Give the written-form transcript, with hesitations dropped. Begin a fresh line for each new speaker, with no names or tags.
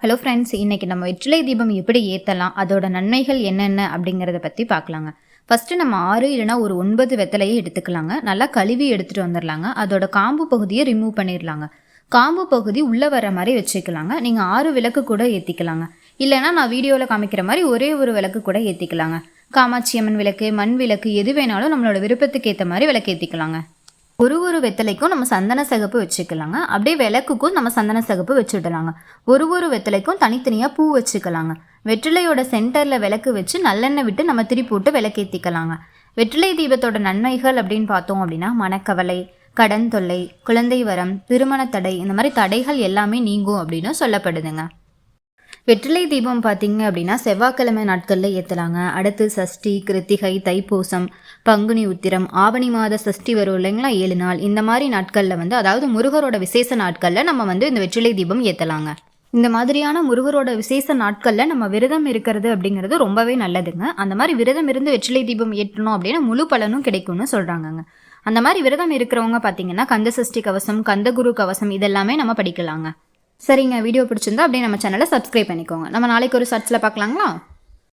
Hello friends, இன்றைக்கி நம்ம வெற்றிலை தீபம் எப்படி ஏற்றலாம், அதோட நன்மைகள் என்னென்ன அப்படிங்கிறத பற்றி பார்க்கலாங்க. ஃபஸ்ட்டு நம்ம 6 இல்லைனா ஒரு 9 வெத்தலையை எடுத்துக்கலாங்க. நல்லா கழுவி எடுத்துகிட்டு வந்துடலாங்க. அதோட காம்பு பகுதியை ரிமூவ் பண்ணிடலாங்க. காம்பு பகுதி உள்ளே வர மாதிரி வச்சுக்கலாங்க. நீங்கள் 6 விளக்கு கூட ஏற்றிக்கலாங்க. இல்லைனா நான் வீடியோவில் காமிக்கிற மாதிரி ஒரே ஒரு விளக்கு கூட ஏற்றிக்கலாங்க. காமாட்சி அம்மன் விளக்கு, மண் விளக்கு, எது வேணாலும் நம்மளோட விருப்பத்துக்கு ஏற்ற மாதிரி விளக்கு ஏற்றிக்கலாங்க. ஒரு வெத்தலைக்கும் நம்ம சந்தன சிகப்பு வச்சுக்கலாங்க. அப்படியே விளக்குக்கும் நம்ம சந்தன சிகப்பு வச்சுடலாங்க. ஒரு வெத்தலைக்கும் தனித்தனியாக பூ வச்சுக்கலாங்க. வெற்றிலையோட சென்டரில் விளக்கு வச்சு நல்லெண்ணெய் விட்டு நம்ம திரி போட்டு விளக்கேற்றிக்கலாங்க. வெற்றிலை தீபத்தோட நன்மைகள் அப்படின்னு பார்த்தோம் அப்படின்னா, மனக்கவலை, கடன் தொல்லை, குழந்தை வரம், திருமண தடை, இந்த மாதிரி தடைகள் எல்லாமே நீங்கும் அப்படின்னு சொல்லப்படுதுங்க. வெற்றிலை தீபம் பார்த்தீங்க அப்படின்னா செவ்வாய்க்கிழமை நாட்களில் ஏற்றலாங்க. அடுத்து சஷ்டி, கிருத்திகை, தைப்பூசம், பங்குனி உத்திரம், ஆவணி மாத சஷ்டி வரும் இல்லைங்களா, 7 நாள். இந்த மாதிரி நாட்களில் அதாவது முருகரோட விசேஷ நாட்களில் நம்ம இந்த வெற்றிலை தீபம் ஏற்றலாங்க. இந்த மாதிரியான முருகரோட விசேஷ நாட்களில் நம்ம விரதம் இருக்கிறது அப்படிங்கிறது ரொம்பவே நல்லதுங்க. அந்த மாதிரி விரதம் இருந்து வெற்றிலை தீபம் ஏற்றணும் அப்படின்னா முழு பலனும் கிடைக்கும்னு சொல்கிறாங்கங்க. அந்த மாதிரி விரதம் இருக்கிறவங்க பார்த்தீங்கன்னா கந்த சஷ்டி கவசம், கந்தகுரு கவசம் இதெல்லாமே நம்ம படிக்கலாங்க. சரிங்க, வீடியோ பிடிச்சிருந்தா அப்படியே நம்ம சேனலை சப்ஸ்கிரைப் பண்ணிக்கோங்க. நம்ம நாளைக்கு ஒரு ஷார்ட்ஸில் பார்க்கலாங்களா?